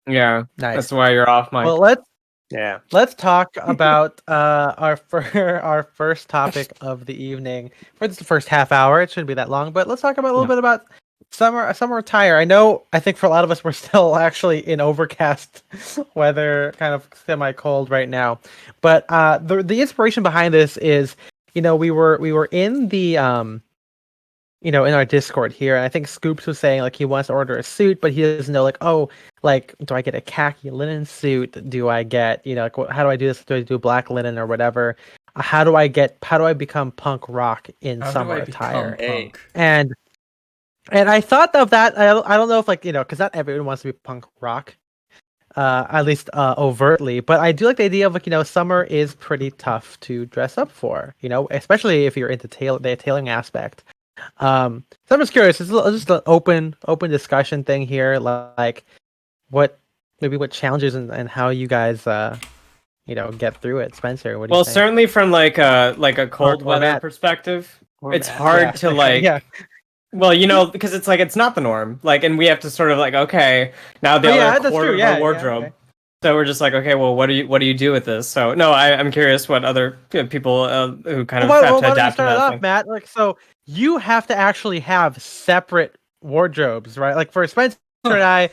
Yeah, Nice. that's why you're off mic. Well, let's Yeah. let's talk about our first topic of the evening. For the first half hour, it shouldn't be that long, but let's talk about a little Yeah. bit about summer attire. I think for a lot of us, we're still actually in overcast weather, kind of semi cold right now. But the inspiration behind this is, we were in the in our Discord here, and I think Scoops was saying like he wants to order a suit, but he doesn't know like, oh, like do I get a khaki linen suit? Do I get like how do I do this? Do I do black linen or whatever? How do I become punk rock in How do summer I become attire? punk? And I thought of that. I don't know if like because not everyone wants to be punk rock, at least overtly. But I do like the idea of like summer is pretty tough to dress up for. Especially if you're into the tailoring aspect. So I'm just curious. It's just an open discussion thing here. Like, what challenges and how you guys get through it. Spencer, what do you Well, think? certainly from like a cold Or weather Matt. perspective, Or it's Matt, hard yeah. to like. Yeah. Well, because it's like it's not the norm. Like, and we have to sort of like, okay, now the Oh other yeah, that's quarter true. of Yeah, our yeah. wardrobe. Okay. So we're just like, okay, well, what do you do with this? So no, I'm curious what other people who kind of have to Why don't you adapt to start it that off, thing. Matt? Like, so you have to actually have separate wardrobes, right? Like for Spencer and I,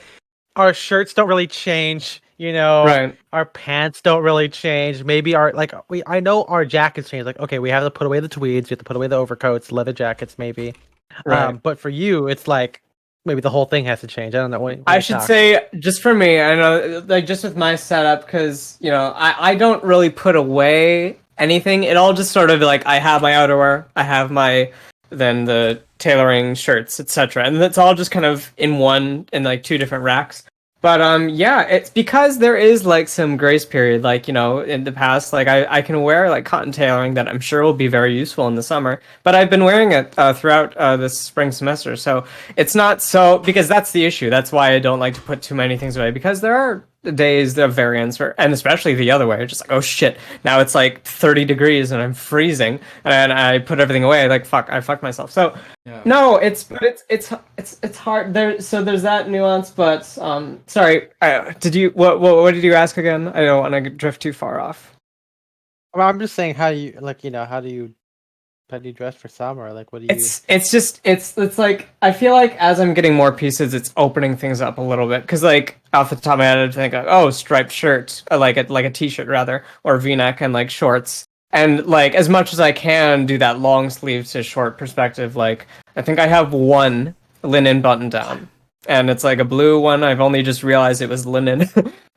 our shirts don't really change. Right. Our pants don't really change. Maybe I know our jackets change. Like, okay, we have to put away the tweeds, we have to put away the overcoats, leather jackets, maybe. Right. But for you, it's like maybe the whole thing has to change. I don't know. What I you should talk? say, just for me, I know, like, just with my setup, because, I don't really put away anything. It all just sort of, like, I have my outerwear, I have then the tailoring shirts, etc. And it's all just kind of in like, two different racks. But, yeah, it's because there is, like, some grace period, like, in the past, like, I can wear, like, cotton tailoring that I'm sure will be very useful in the summer. But I've been wearing it throughout this spring semester, so it's not so, because that's the issue. That's why I don't like to put too many things away, because there are days of variance, and especially the other way, just like, oh shit, now it's like 30 degrees and I'm freezing, and I put everything away, like, fuck, I fucked myself. So Yeah. no, it's hard there. So there's that nuance, but sorry, did you what did you ask again? I don't want to drift too far off. Well, I'm just saying, how do you how do you dress for summer? Like, what do you? It's like, I feel like as I'm getting more pieces, it's opening things up a little bit, because like off the top of my head, I think like, oh, striped shirt, like a t-shirt rather, or V-neck and like shorts, and like as much as I can do that long sleeve to short perspective. Like I think I have one linen button down, and it's like a blue one. I've only just realized it was linen.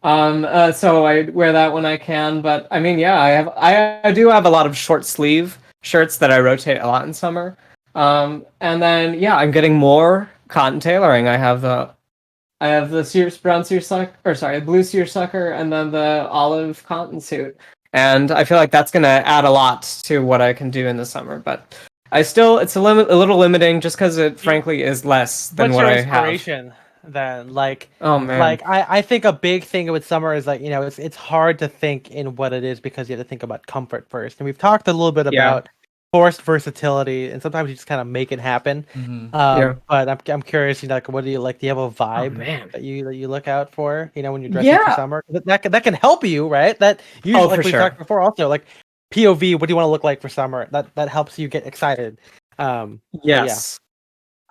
So I wear that when I can. But I mean, yeah, I do have a lot of short sleeve shirts that I rotate a lot in summer. And then yeah, I'm getting more cotton tailoring. I have the brown seersucker, or sorry, blue seersucker, and then the olive cotton suit. And I feel like that's gonna add a lot to what I can do in the summer. But it's a little limiting, just because it frankly is less than What's what your I have. inspiration then? Like, Oh man. I think a big thing with summer is like it's hard to think in what it is because you have to think about comfort first. And we've talked a little bit Yeah. about forced versatility, and sometimes you just kind of make it happen. Yeah. But I'm curious, like, what do you like? Do you have a vibe man. that you look out for? When you're dressing for Yeah. summer, that can help you, right? That you Oh, like for we sure. talked before, also like POV. What do you want to look like for summer? That helps you get excited. Yes.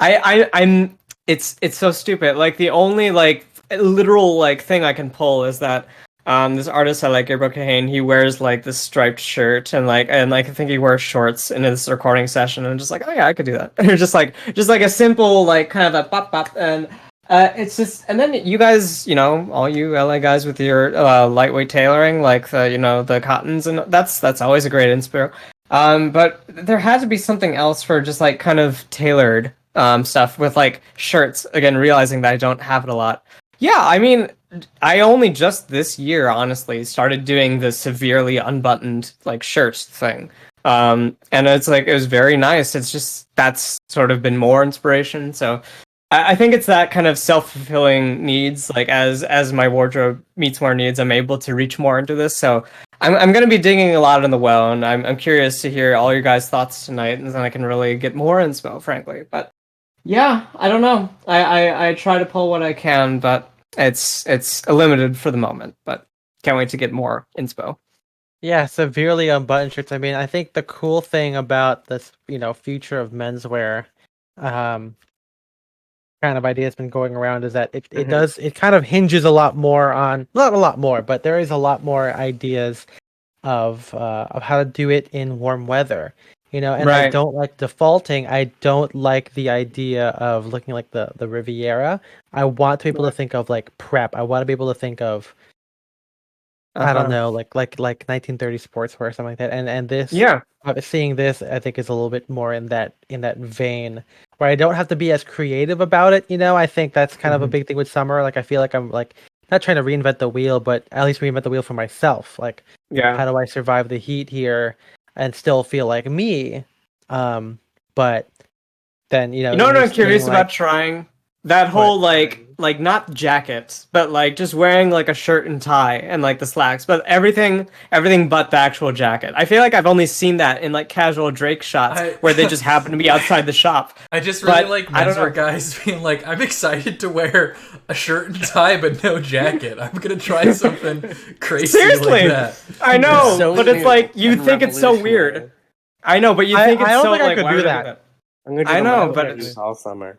I'm it's so stupid. Like the only like literal like thing I can pull is that this artist I like, Gabriel Kahane, he wears like this striped shirt and I think he wears shorts in this recording session, and I'm just like, oh yeah, I could do that. And just like a simple like kind of a pop pop, and it's just, and then you guys, all you LA guys with your lightweight tailoring, like the cottons, and that's always a great inspo. But there had to be something else for just like kind of tailored stuff with like shirts. Again, realizing that I don't have it a lot. Yeah, I mean, I only just this year, honestly, started doing the severely unbuttoned like shirt thing. And it's like, it was very nice. It's just, that's sort of been more inspiration. So I think it's that kind of self-fulfilling needs. Like as my wardrobe meets more needs, I'm able to reach more into this. So I'm going to be digging a lot in the well, and I'm curious to hear all your guys' thoughts tonight, and then I can really get more inspo, frankly. But yeah, I don't know. I try to pull what I can, but it's limited for the moment, but can't wait to get more inspo. Yeah, severely unbuttoned shirts. I mean, I think the cool thing about this, future of menswear, um, kind of idea that's been going around is that it kind of hinges a lot more on, not a lot more, but there is a lot more ideas of how to do it in warm weather. And I Right. don't like defaulting. I don't like the idea of looking like the Riviera. I want to be able to think of like prep. I want to be able to think of, I don't know, like 1930 sportswear or something like that. And this, Yeah. seeing this, I think is a little bit more in that vein where I don't have to be as creative about it. I think that's kind of a big thing with summer. Like I feel like I'm like not trying to reinvent the wheel, but at least reinvent the wheel for myself. Like, Yeah. how do I survive the heat here and still feel like me? But then You know in what your I'm curious seeing about like trying? That what? whole like not jackets, but like just wearing like a shirt and tie and like the slacks, but everything but the actual jacket. I feel like I've only seen that in like casual Drake shots I where they just happen to be outside the shop. I just really But like I don't know. menswear guys being like, I'm excited to wear a shirt and tie but no jacket. I'm gonna try something crazy Seriously, like that. I know, So but it's new like you and think it's so weird. revolutionary. I know, but you I think it's don't so think I like could why do would I do that. that? I'm gonna do I them know, my but interviews all summer.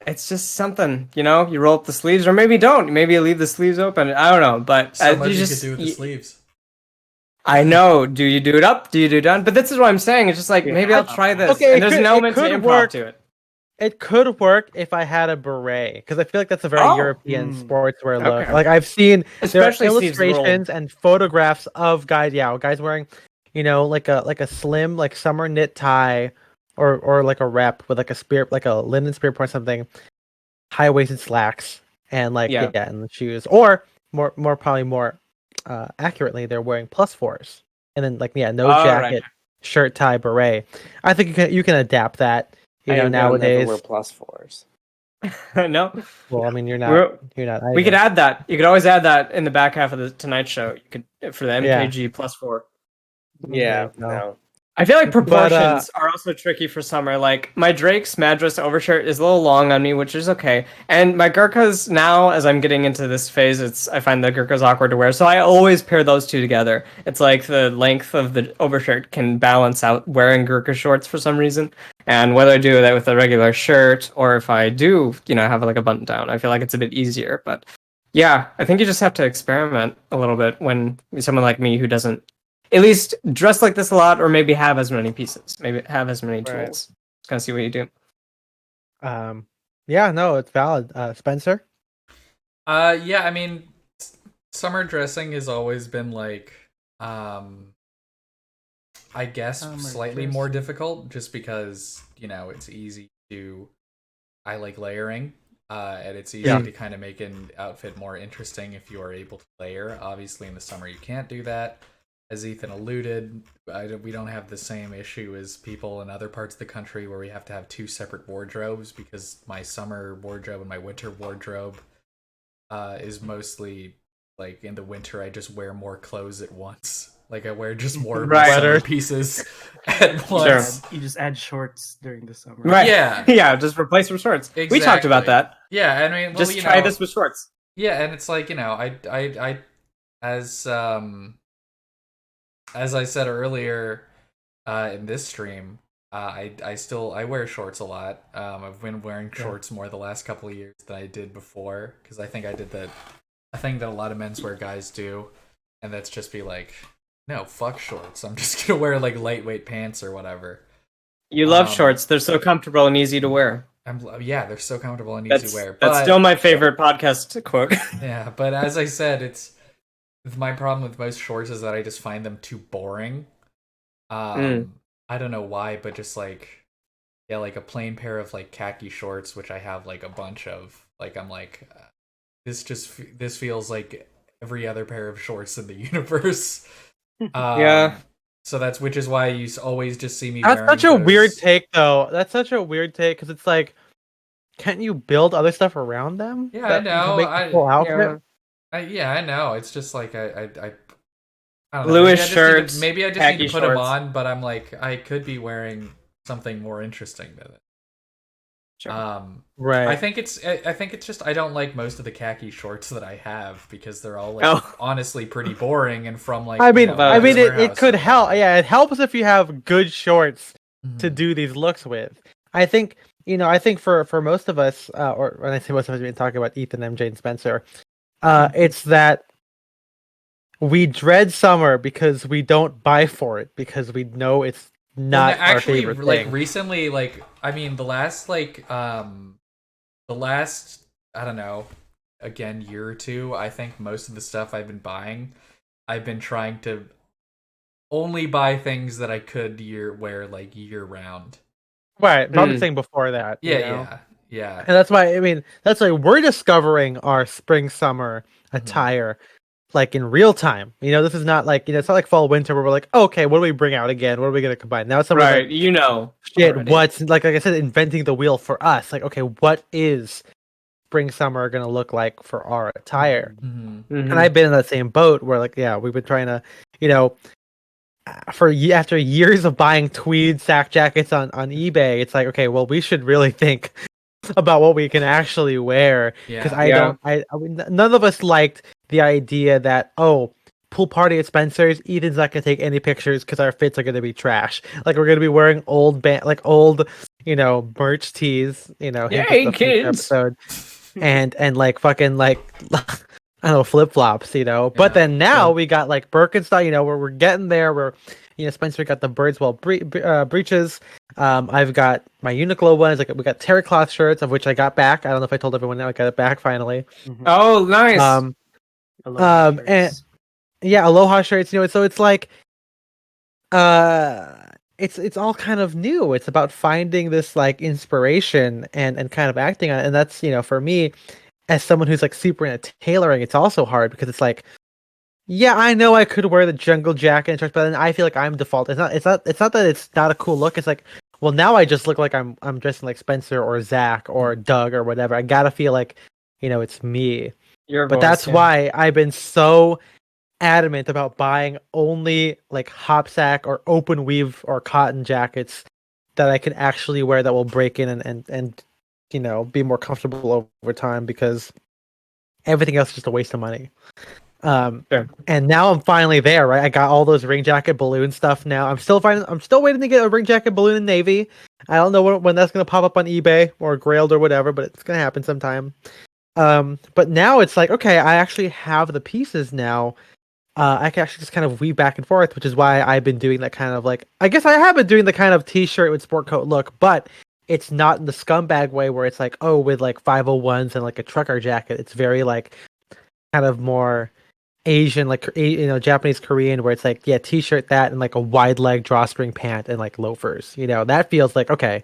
it's just something, you roll up the sleeves, or maybe don't. Maybe you leave the sleeves open. I don't know, but So much you you just could do with the sleeves. I know. Do you do it up? Do you do it down? But this is what I'm saying. It's just like Yeah. maybe I'll try this. Okay, And it there's could an it element to could improv work. to it. It could work if I had a beret, because I feel like that's a very Oh, European sportswear look. okay. Like I've seen there are Especially sleeves rolled. illustrations and photographs of guys wearing, like a slim like summer knit tie, or like a rep with like a spear, like a linen spear point something, high waisted slacks, and like Yeah. and the shoes, or probably more accurately, they're wearing plus fours, and then like no All jacket, shirt, tie, beret. I think you can adapt that. I will never Nowadays. wear +4s. No. Well, I mean, you're We're- not. We could either. add that. You could always add that in the back half of the Tonight Show. You could for the Yeah. MKG +4. Yeah, No. no. I feel like But, proportions are also tricky for summer. Like my Drake's Madras overshirt is a little long on me, which is okay. And my Gurkhas now, as I'm getting into this phase, I find the Gurkhas awkward to wear. So I always pair those two together. It's like the length of the overshirt can balance out wearing Gurkha shorts for some reason. And whether I do that with a regular shirt or if I do, have like a button down, I feel like it's a bit easier. But yeah, I think you just have to experiment a little bit when someone like me who doesn't at least dress like this a lot, or maybe have as many pieces, maybe have as many tools. Right. Just kind of see what you do. Yeah, no, it's valid. Spencer? Yeah, I mean, summer dressing has always been like, I guess slightly more difficult, just because it's easy to. I like layering, and it's easy to kind of make an outfit more interesting if you are able to layer. Obviously, in the summer you can't do that. As Ethan alluded, we don't have the same issue as people in other parts of the country where we have to have two separate wardrobes, because my summer wardrobe and my winter wardrobe is mostly like in the winter I just wear more clothes at once. Like I wear just more summer pieces at once. You just add shorts during the summer. Right. Yeah. Yeah, just replace with shorts. We talked about that. Yeah, I mean, well, just try this with shorts. Yeah, and it's like, I as I said earlier in this stream, I wear shorts a lot. I've been wearing shorts more the last couple of years than I did before, because I think I did a thing that a lot of menswear guys do, and that's just be like, no, fuck shorts. I'm just gonna wear like lightweight pants or whatever. You love shorts. They're so comfortable and easy to wear. Yeah, they're so comfortable and easy to wear. That's still my favorite podcast quote. Yeah, but as I said, my problem with most shorts is that I just find them too boring. I don't know why, but just like, yeah, like a plain pair of like khaki shorts, which I have like a bunch of. Like I'm like, this feels like every other pair of shorts in the universe. Yeah. So which is why you always just see me. That's wearing such a those. weird take, though. That's such a weird take, because it's like, can't you build other stuff around them? Yeah, I know. Make the full outfit? I know. It's just like I don't know. Bluish shirts. Maybe I just need to put them on, but I'm like, I could be wearing something more interesting than it. Sure. Right. I think it's just I don't like most of the khaki shorts that I have because they're all like honestly pretty boring and from like I mean, Men's it Warehouse could or help. whatever. Yeah, it helps if you have good shorts to Mhm. do these looks with. I think I think for most of us, or when I say most of us, we've been talking about Ethan, MJ, and Spencer. It's that we dread summer because we don't buy for it because we know it's Well, not our actually, favorite like thing. recently, like I mean, the last I don't know, again year or two, I think most of the stuff I've been buying, I've been trying to only buy things that I could wear like year round. Right, but I'm saying before that, Yeah. and that's why that's why we're discovering our spring summer Mhm. attire like in real time. This is not like it's not like fall winter where we're like, okay, what do we bring out again? What are we gonna combine? Now it's summer Right, like shit. already. What's like I said, inventing the wheel for us. Like, okay, what is spring summer gonna look like for our attire? Mhm. And I've been in that same boat where like we've been trying to after years of buying tweed sack jackets on eBay, it's like, okay, well, we should really think about what we can actually wear because Yeah. none of us liked the idea that pool party at Spencer's, Eden's not gonna take any pictures because our fits are gonna be trash. Like we're gonna be wearing old merch tees. Hint at Yay, the future kids! episode, and like fucking like I don't know, flip flops. But then now we got like Birkenstock. Where we're getting there. Spencer got the Birdswell breeches. I've got my Uniqlo ones. Like we got terry cloth shirts, of which I got back. I don't know if I told everyone now. I got it back finally. Oh, nice. Aloha And shirts. yeah, Aloha shirts. So it's like, it's all kind of new. It's about finding this like inspiration and kind of acting on it. And that's for me, as someone who's like super into tailoring, it's also hard because it's like, yeah, I know I could wear the jungle jacket and shorts, but then I feel like I'm default. It's not that it's not a cool look. It's like, well, now I just look like I'm dressing like Spencer or Zach or Doug or whatever. I gotta feel like, it's me. Your But voice, that's yeah. why I've been so adamant about buying only like hop sack or open weave or cotton jackets that I can actually wear that will break in and be more comfortable over time because everything else is just a waste of money. Sure. And now I'm finally there, right? I got all those ring jacket balloon stuff now. I'm still waiting to get a ring jacket balloon in navy. I don't know when that's gonna pop up on eBay or Grailed or whatever, but it's gonna happen sometime. But now it's like, okay, I actually have the pieces now. I can actually just kind of weave back and forth, which is why I've been doing that kind of like, I guess I have been doing the kind of t-shirt with sport coat look, but it's not in the scumbag way where it's like, with like 501s and like a trucker jacket. It's very like kind of more Asian, like Japanese, Korean, where it's like, yeah, t-shirt that and like a wide leg drawstring pant and like loafers. That feels like, okay,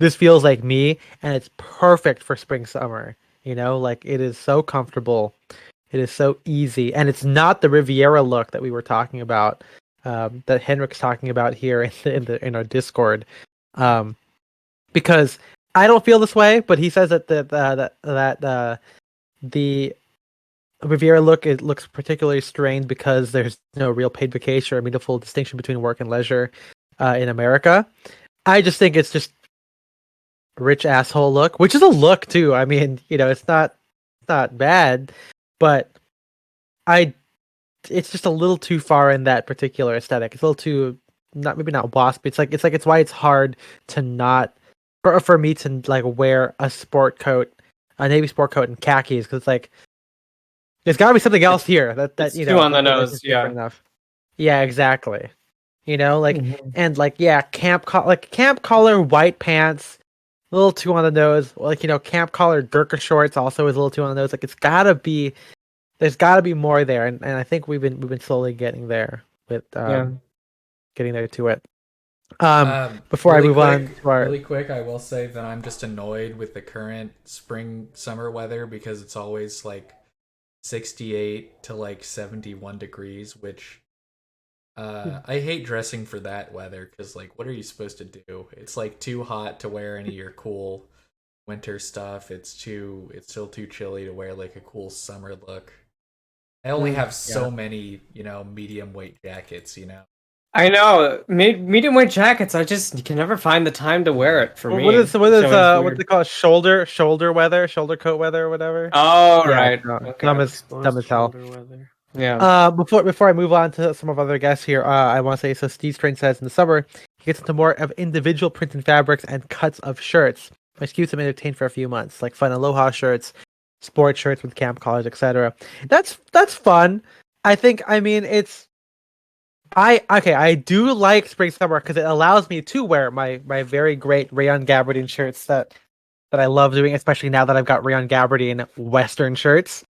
this feels like me, and it's perfect for spring summer. Like it is so comfortable, it is so easy, and it's not the Riviera look that we were talking about, that Henrik's talking about here in our Discord, because I don't feel this way, but he says that the Riviera looks particularly strained because there's no real paid vacation or meaningful distinction between work and leisure in America. I just think it's just rich asshole look, which is a look too. I mean, it's not bad, but it's just a little too far in that particular aesthetic. It's a little too maybe not wasp. It's why it's hard to not for me to like wear a sport coat, a navy sport coat and khakis, because it's like there's got to be something else here that It's too on the nose, is different enough. Yeah, exactly. And like camp collar white pants, a little too on the nose. Like camp collar Gurkha shorts also is a little too on the nose. Like there's gotta be more there, and I think we've been slowly getting there with getting there to it. Before I move on to our really quick, I will say that I'm just annoyed with the current spring summer weather because it's always like 68 to like 71 degrees, which I hate dressing for that weather because like what are you supposed to do? It's like too hot to wear any of your cool winter stuff. It's still too chilly to wear like a cool summer look. I only have so many, medium weight jackets, I know medium weight jackets. I just can never find the time to wear it for me. What is It's always what weird. they call it? Shoulder weather, shoulder coat weather, or whatever. Oh Yeah, right. no, Okay. dumb as hell. shoulder weather. Yeah. Before I move on to some of other guests here, I want to say so. Steve Strain says in the summer he gets into more of individual printed fabrics and cuts of shirts, which keeps him entertained for a few months, like fun aloha shirts, sport shirts with camp collars, etc. That's fun. I mean it's I do like spring summer because it allows me to wear my very great Rayon Gabardine shirts that I love doing, especially now that I've got Rayon Gabardine Western shirts.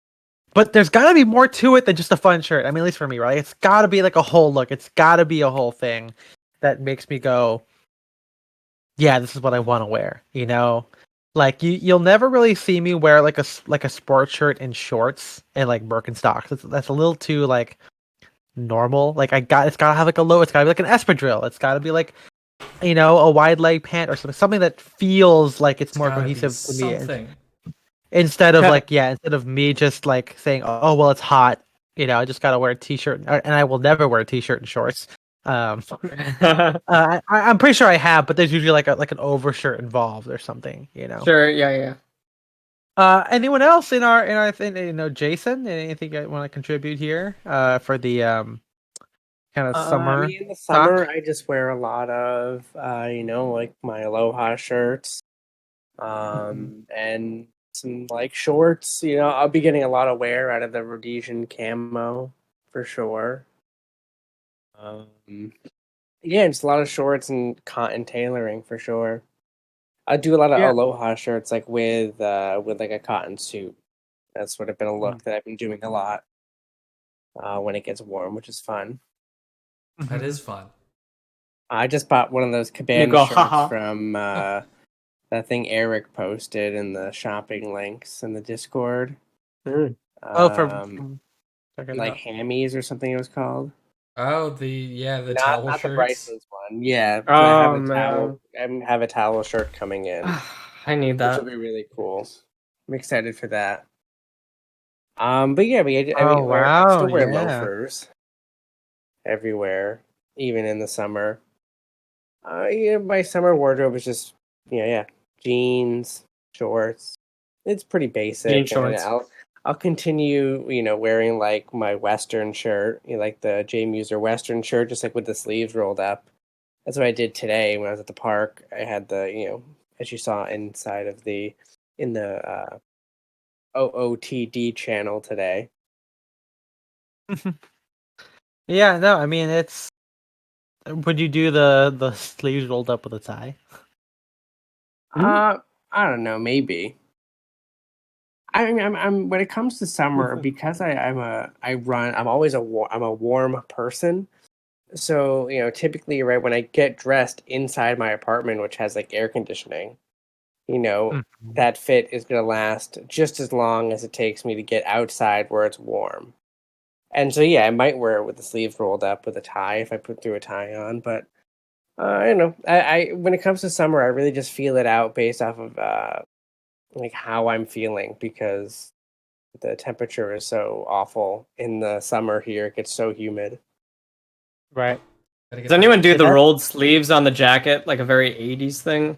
But there's got to be more to it than just a fun shirt. I mean, at least for me, right? It's got to be like a whole look. It's got to be a whole thing that makes me go, yeah, this is what I want to wear. You know, like you'll never really see me wear like a sports shirt and shorts and like Birkenstocks. That's a little too like normal. Like it's gotta have like it's gotta be like an espadrille. It's gotta be like, you know, a wide leg pant or something that feels like it's more cohesive to me. Something. Instead of me just like saying, oh well, it's hot. You know, I just gotta wear a t-shirt, and I will never wear a t-shirt and shorts. I'm pretty sure I have, but there's usually like an overshirt involved or something. You know. Sure. Yeah. Anyone else in our thing? You know, Jason, anything you want to contribute here? For the kind of summer. I mean, in the summer, I just wear a lot of like my aloha shirts, and some like shorts. You know, I'll be getting a lot of wear out of the Rhodesian camo for sure. Yeah, just a lot of shorts and cotton tailoring for sure. I do a lot of aloha shirts like with like a cotton suit. That's sort of been a look that I've been doing a lot when it gets warm, which is fun. That is fun. I just bought one of those cabana go, shirts haha. from that thing Eric posted in the shopping links in the Discord. Mm. Like hammies or something it was called. Oh, the towel not shirts. the Bryson's one. Yeah, Oh, I have a man. towel. I have a towel shirt coming in, I need which that. will be really cool. I'm excited for that. But yeah, I still wear loafers everywhere, even in the summer. My summer wardrobe is just jeans, shorts. It's pretty basic. Jean shorts. And I'll continue, wearing like my Western shirt, like the J Muser Western shirt, just like with the sleeves rolled up. That's what I did today when I was at the park. I had the, as you saw inside of in the OOTD channel today. Yeah, no, I mean it's. Would you do the sleeves rolled up with a tie? I don't know, maybe. I mean, I'm when it comes to summer because I'm always a warm person. So typically, right when I get dressed inside my apartment, which has like air conditioning, that fit is gonna last just as long as it takes me to get outside where it's warm. And so I might wear it with the sleeves rolled up with a tie if I threw a tie on, but. I don't know. I when it comes to summer, I really just feel it out based off of like how I'm feeling because the temperature is so awful in the summer here. It gets so humid. Right. Does anyone do the rolled sleeves on the jacket, like a very 80s thing?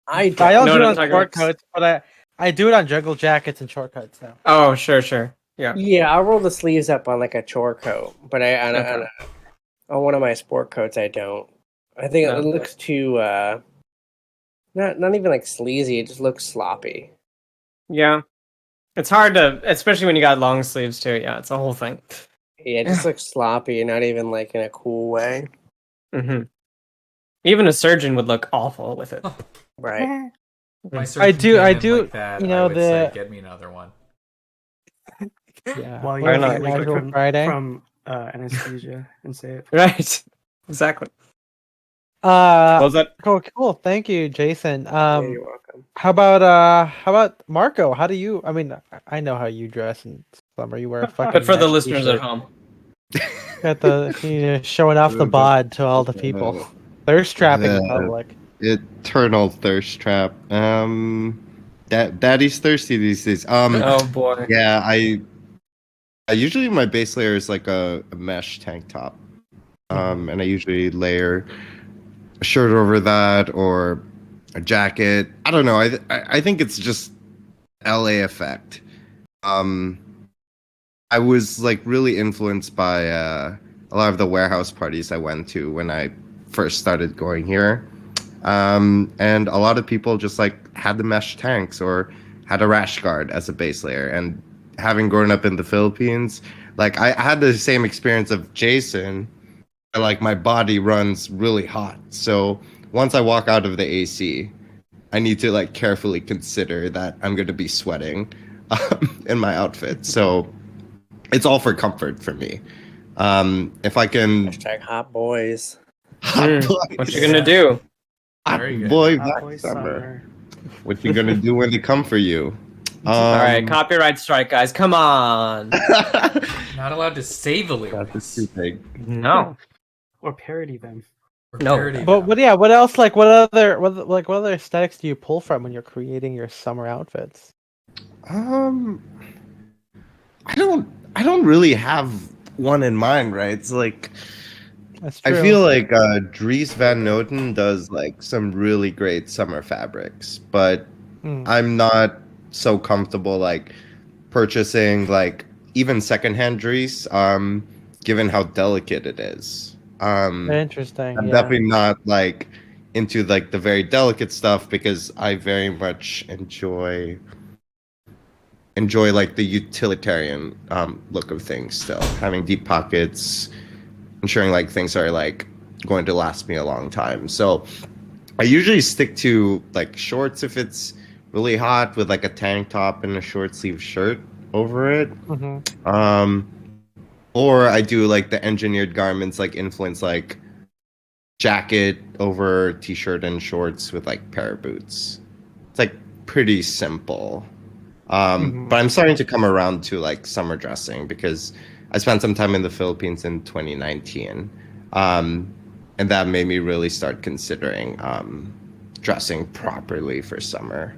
I don't do it on short coats, but I do it on jungle jackets and short coats now. Oh, sure. Yeah. Yeah, I'll roll the sleeves up on like a chore coat, but on one of my sport coats, I don't. I think it looks too, not even like sleazy. It just looks sloppy. Yeah, it's hard to, especially when you got long sleeves too. Yeah, it's a whole thing. Yeah, it just looks sloppy, and not even like in a cool way. Mm-hmm. Even a surgeon would look awful with it. Right. I do. Like that, you know, I would say, get me another one. Yeah. Well, you're Friday from anesthesia and say it. Right. Exactly. Was that cool? Thank you, Jason. You're welcome. How about Marco? How do you? I mean, I know how you dress in summer. You wear a fucking. But for the nice listeners t-shirt. at home, got showing off the bod to all the people. Thirst trapping in public. Eternal thirst trap. Daddy's thirsty these days. Oh boy. Yeah, I usually my base layer is like a mesh tank top. And I usually layer a shirt over that or a jacket. I don't know. I think it's just LA effect. Um, I was like really influenced by a lot of the warehouse parties I went to when I first started going here. And a lot of people just like had the mesh tanks or had a rash guard as a base layer. And having grown up in the Philippines, like I had the same experience of Jason. Like my body runs really hot. So once I walk out of the AC, I need to like carefully consider that I'm going to be sweating in my outfit. So it's all for comfort for me. If I can, Hashtag hot boys. hot boys. What you gonna do? Hot Very good. boy Hot back boy summer. summer. What you gonna do when they come for you? All right, copyright strike, guys. Come on. Not allowed to say the That's lyrics. too big. No. Or parody them. Or No. parody But them. yeah, what else? Like, what other aesthetics do you pull from when you're creating your summer outfits? I don't really have one in mind, right? It's like That's true. I feel like Dries Van Noten does like some really great summer fabrics, but I'm not so comfortable like purchasing like even secondhand Dries, given how delicate it is. Interesting. I'm Yeah. definitely not like into like the very delicate stuff because I very much enjoy like the utilitarian look of things still, having deep pockets, ensuring like things are like going to last me a long time. So I usually stick to like shorts if it's really hot with like a tank top and a short sleeve shirt over it. Or I do like the engineered garments like influence like jacket over t-shirt and shorts with like pair of boots. It's like pretty simple. But I'm starting to come around to like summer dressing because I spent some time in the Philippines in 2019. And that made me really start considering dressing properly for summer.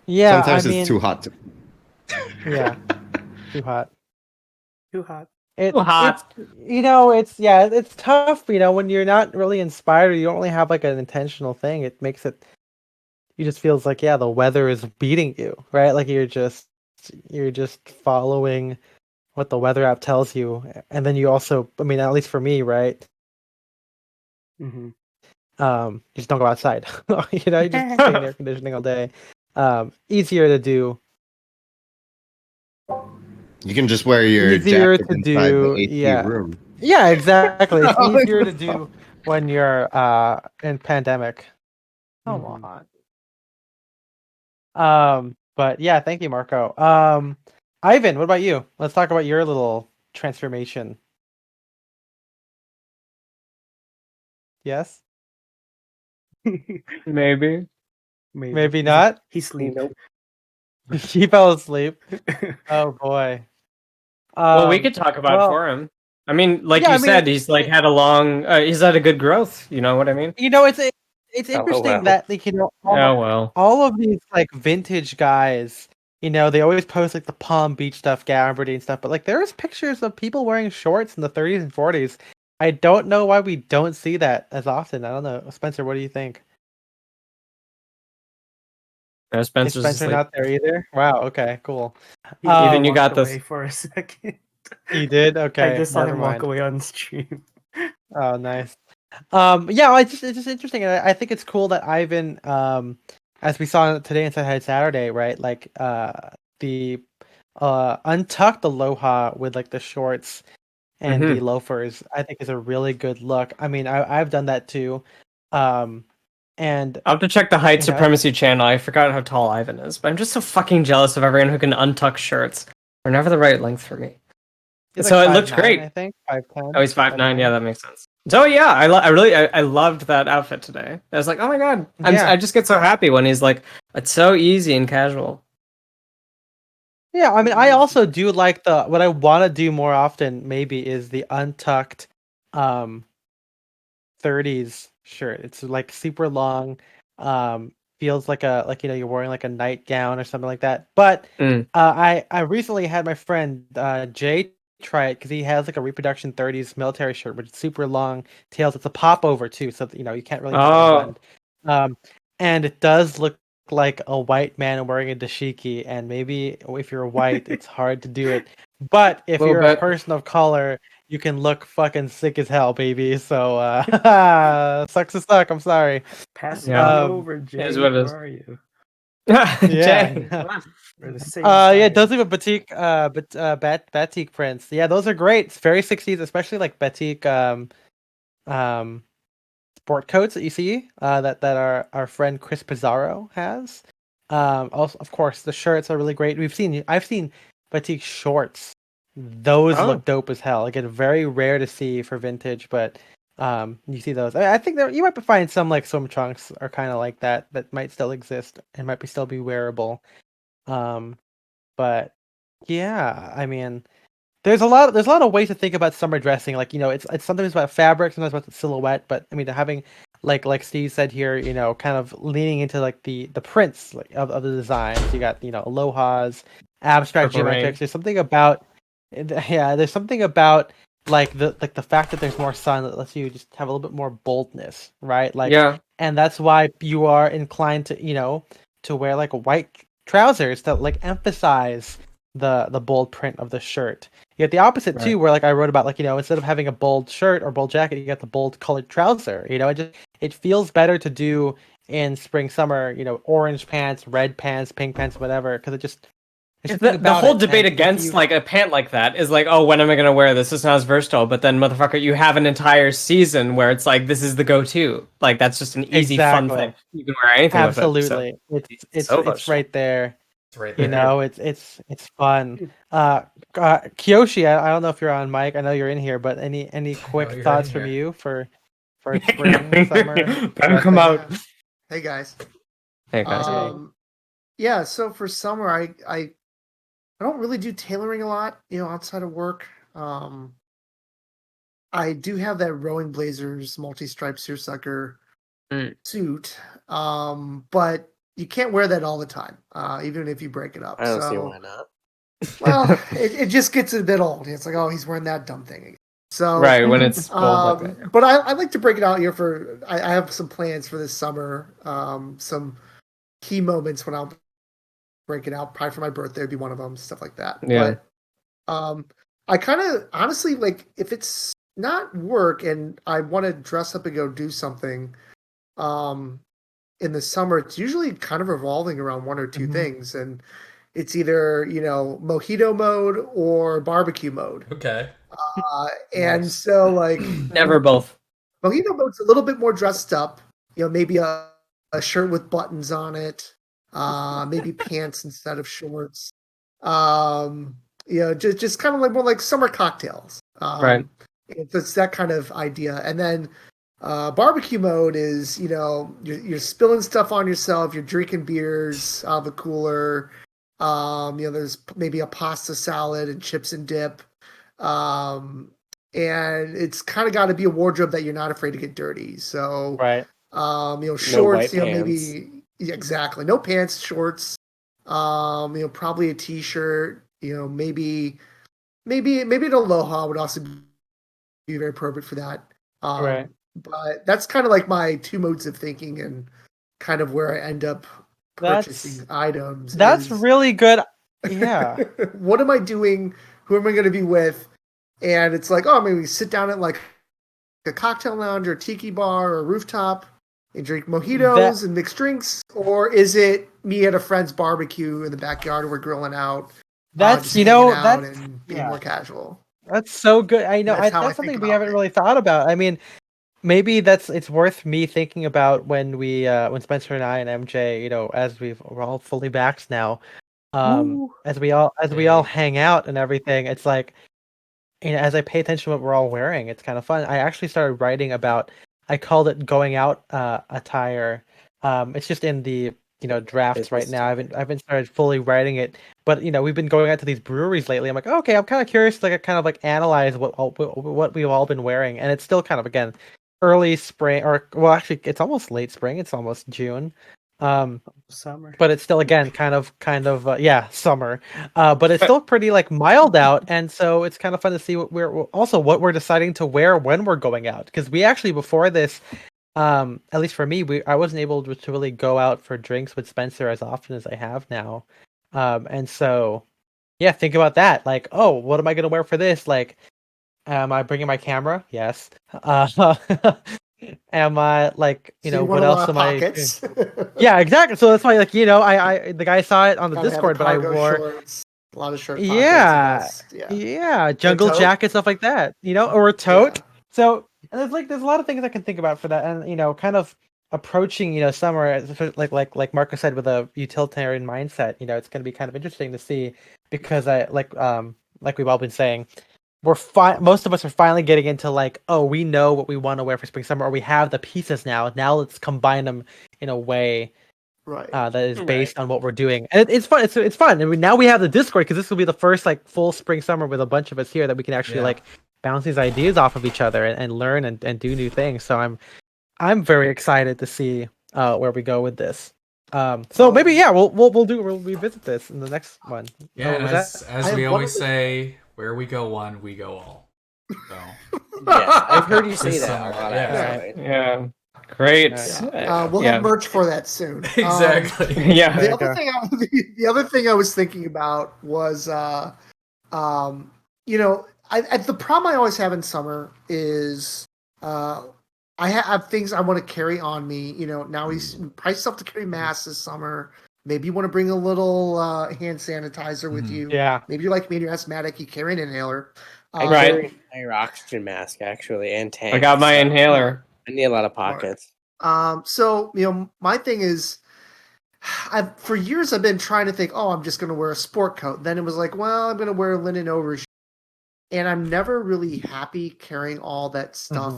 Yeah. Sometimes it's too hot to. Yeah. Too hot. Too hot. It's Too hot. it's tough, when you're not really inspired or you don't really have like an intentional thing. It makes it just feels like the weather is beating you, right? Like you're just following what the weather app tells you, and then you also, I mean, at least for me, right? You just don't go outside. You just stay in air conditioning all day. Easier to do. You can just wear your Easier jacket to inside do, the AC room. Yeah, exactly. It's Oh, easier to no. do when you're in pandemic. Come on. But yeah, thank you, Marco. Ivan, what about you? Let's talk about your little transformation. Yes? Maybe. Maybe not? He sleep. Nope. He fell asleep. Oh boy. Well, we could talk about it for him. I mean, like you said, he's like had a long. He's had a good growth. You know what I mean? It's interesting that all of these like vintage guys, they always post like the Palm Beach stuff, Gabardine stuff, but like there's pictures of people wearing shorts in the 30s and 40s. I don't know why we don't see that as often. I don't know, Spencer. What do you think? No, Spencer's Is Spencer not there either? Wow. Okay. Cool. Even you got this for a second. He did. Okay. I just saw him walk away on stream. Oh, nice. Yeah, it's just interesting, and I think it's cool that Ivan, as we saw today in Inside Saturday, right? Like, the untucked aloha with like the shorts and the loafers, I think is a really good look. I mean, I've done that too. And I'll have to check the height supremacy channel. I forgot how tall Ivan is, but I'm just so fucking jealous of everyone who can untuck shirts. They're never the right length for me. So like it looks 5'9", great. I think 5'10". Oh, he's 5'9". Yeah, that makes sense. So yeah, I really loved that outfit today. I was like, oh my god, I just get so happy when he's like, it's so easy and casual. Yeah, I mean, I also do like what I want to do more often. Maybe is the untucked, 30s shirt. It's like super long. Feels like you're wearing like a nightgown or something like that. But I recently had my friend Jay try it because he has like a reproduction 30s military shirt, but it's super long tails. It's a popover too, so you can't really blend. And it does look like a white man wearing a dashiki, and maybe if you're white, it's hard to do it. But if you're a person of color, you can look fucking sick as hell, baby. So sucks to suck. I'm sorry. Pass it over, Jay. Where are you? Yeah. It does leave a batik, batik prints. Yeah, those are great. It's very 60s, especially like batik sport coats that you see that our friend Chris Pizarro has. Also, of course, the shirts are really great. I've seen batik shorts. Those look dope as hell. Again, very rare to see for vintage, but you see those. I think you might find some like swim trunks are kind of like that might still exist and might still be wearable. But yeah, I mean, there's a lot of ways to think about summer dressing. Like, it's sometimes about fabric, sometimes about the silhouette. But I mean, having like Steve said here, kind of leaning into like the prints of the designs. You got alohas, abstract geometrics. There's something about like the fact that there's more sun that lets you just have a little bit more boldness, right? And that's why you are inclined to to wear like white trousers that like emphasize the bold print of the shirt. You get the opposite too, where like I wrote about, like, instead of having a bold shirt or bold jacket, you get the bold colored trouser. It feels better to do in spring, summer, orange pants, red pants, pink pants, whatever, because it just the whole debate against like a pant like that is like, oh, when am I going to wear this? It's not as versatile. But then, motherfucker, you have an entire season where it's like, this is the go-to. Like, that's just an easy, fun thing. You can wear anything Absolutely. with it. So it's right there. It's right there. It's fun. Kiyoshi, I don't know if you're on mic. I know you're in here, but any quick thoughts from you for spring, summer? Better come out. Hey guys. Hey guys. Yeah. So for summer, I don't really do tailoring a lot, outside of work. I do have that Rowing Blazers multi-stripe seersucker suit, but you can't wear that all the time, even if you break it up. I don't see why not. Well, it just gets a bit old. It's like, oh, he's wearing that dumb thing again. So right, when it's bold like that. But I like to break it out here I have some plans for this summer, some key moments when I'll break it out. Probably for my birthday would be one of them, stuff like that. Yeah. But I kind of honestly, like, if it's not work and I want to dress up and go do something, in the summer, it's usually kind of revolving around one or two things, and it's either mojito mode or barbecue mode. Okay. And so like never both. Mojito mode's a little bit more dressed up. Maybe a shirt with buttons on it. Maybe pants instead of shorts. Just kind of like more like summer cocktails. Right. It's that kind of idea. And then barbecue mode is, you're spilling stuff on yourself. You're drinking beers out of the cooler. There's maybe a pasta salad and chips and dip. And it's kind of got to be a wardrobe that you're not afraid to get dirty. So, right. Shorts, maybe exactly. No pants, shorts. Probably a t-shirt. Maybe an aloha would also be very appropriate for that. Right. But that's kind of like my two modes of thinking and kind of where I end up purchasing items. That's really good. Yeah. What am I doing? Who am I going to be with? And it's like, maybe we sit down at like a cocktail lounge or tiki bar or rooftop and drink mojitos and mixed drinks, or is it me at a friend's barbecue in the backyard and we're grilling out? That's and being more casual. That's so good. I know that's something we haven't really thought about. I mean, maybe it's worth me thinking about when Spencer and I and MJ, as we're all fully vaxxed now, as we all hang out and everything. It's like, as I pay attention to what we're all wearing, it's kind of fun. I actually started writing about. I called it going out attire. It's just in the drafts right now. I haven't started fully writing it, but we've been going out to these breweries lately. I'm like, okay, I'm kind of curious to kind of like analyze what we've all been wearing, and it's still kind of, again, early spring, or well, actually, it's almost late spring. It's almost June. Summer. But it's still again kind of summer. But it's still pretty like mild out, and so it's kind of fun to see what we're deciding to wear when we're going out, because we actually before this, at least for me, I wasn't able to really go out for drinks with Spencer as often as I have now. And so yeah, think about that. Like, oh, what am I gonna wear for this? Like, am I bringing my camera? Yes. Am I like, So you what want a else lot of am I? pockets. Yeah, exactly. So that's why, like, I the guy saw it on the Gotta have Discord, but I cargo wore shorts, a lot of shirt pockets. yeah, Yeah. yeah, jungle tote? jacket, stuff like that, or a tote. Yeah. So, and there's a lot of things I can think about for that, and kind of approaching summer, like Marco said, with a utilitarian mindset. It's going to be kind of interesting to see, because I like we've all been saying, most of us are finally getting into like, oh, we know what we want to wear for spring summer, or we have the pieces now. Now let's combine them in a way Right. that is based on what we're doing, and it's fun. It's fun. I mean, now we have the Discord, because this will be the first like full spring summer with a bunch of us here that we can actually like bounce these ideas off of each other and learn and do new things. So I'm very excited to see where we go with this. So maybe we'll revisit this in the next one. Yeah, and as we always say, where we go one, we go all. So Yeah, I've heard you say that a lot. Yeah. Great. We'll have merch for that soon. Exactly. Yeah. The other thing I was thinking about was, the problem I always have in summer is, I have things I want to carry on me. Now we price stuff to carry masks this summer. Maybe you want to bring a little hand sanitizer with you. Yeah. Maybe you're like me and you're asthmatic. You carry an inhaler. I carry my oxygen mask actually, and tank. I got my inhaler. I need a lot of pockets. So my thing is, for years I've been trying to think, oh, I'm just going to wear a sport coat. Then it was like, well, I'm going to wear a linen overshoot, and I'm never really happy carrying all that stuff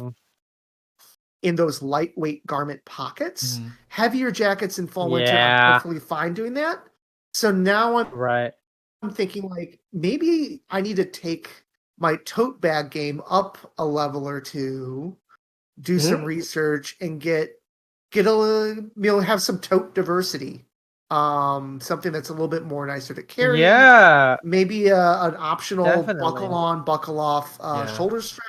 in those lightweight garment pockets. Heavier jackets in fall winter, I'm perfectly fine doing that. So now I'm thinking like, maybe I need to take my tote bag game up a level or two, do some research, and get a have some tote diversity. Something that's a little bit more nicer to carry. Yeah. Maybe an optional buckle on, buckle off shoulder strap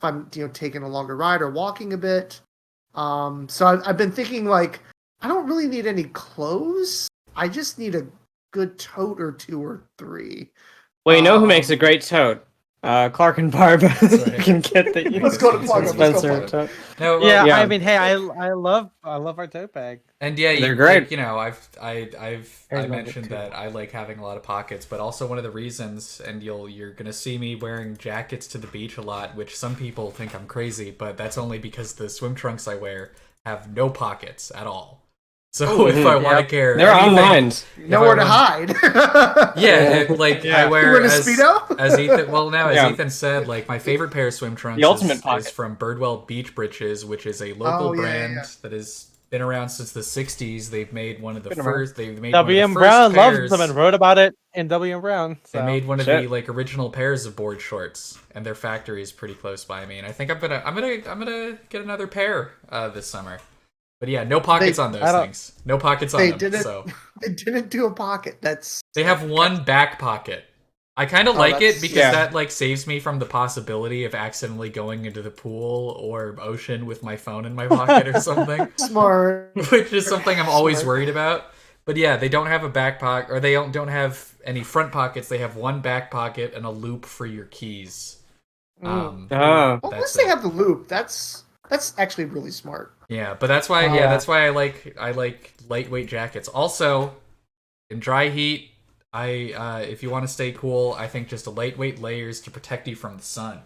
if I'm taking a longer ride or walking a bit. So I've been thinking like, I don't really need any clothes. I just need a good tote or two or three. Well, you know who makes a great tote? Clark and Barb. You can get the Let's go to Clark. Spencer tote. No, well, I mean, hey, I love our tote bag. And they're great. I mentioned that I like having a lot of pockets, but also one of the reasons, and you're gonna see me wearing jackets to the beach a lot, which some people think I'm crazy, but that's only because the swim trunks I wear have no pockets at all. So if I want to carry, they're online. Nowhere to hide. I wear as Ethan. As Ethan said, like my favorite pair of swim trunks is from Birdwell Beach Breeches, which is a local brand that has been around since the '60s. They've made one of the first. They've made W.M. Brown loves them and wrote about it in W.M. Brown. So. They made one of the original pairs of board shorts, and their factory is pretty close by me. And I think I'm gonna get another pair this summer. But yeah, no pockets on those things. No pockets on them. So they didn't do a pocket. They have one back pocket. I kind of like it because that like saves me from the possibility of accidentally going into the pool or ocean with my phone in my pocket or something. Smart. Which is something I'm always worried about. But yeah, they don't have a back pocket, or they don't have any front pockets. They have one back pocket and a loop for your keys. Well, unless they have the loop, that's actually really smart. Yeah, but that's why I like lightweight jackets. Also, in dry heat, if you want to stay cool, I think just a lightweight layers to protect you from the sun.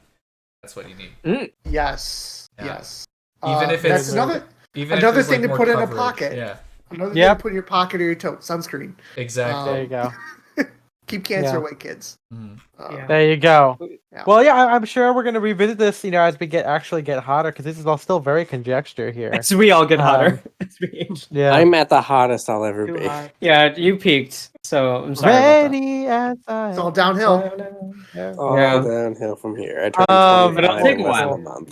That's what you need. Yes. Even if it's another thing to put in a pocket. Yeah. Another thing to put in your pocket or your tote, sunscreen. Exactly. There you go. Keep cancer away, kids. There you go. Yeah. Well, I'm sure we're going to revisit this, as we get hotter, because this is all still very conjecture here. As we all get hotter. I'm at the hottest I'll ever be. Yeah, you peaked, so I'm sorry Ready about that. It's all downhill. All downhill from here. I turned but it'll take a while.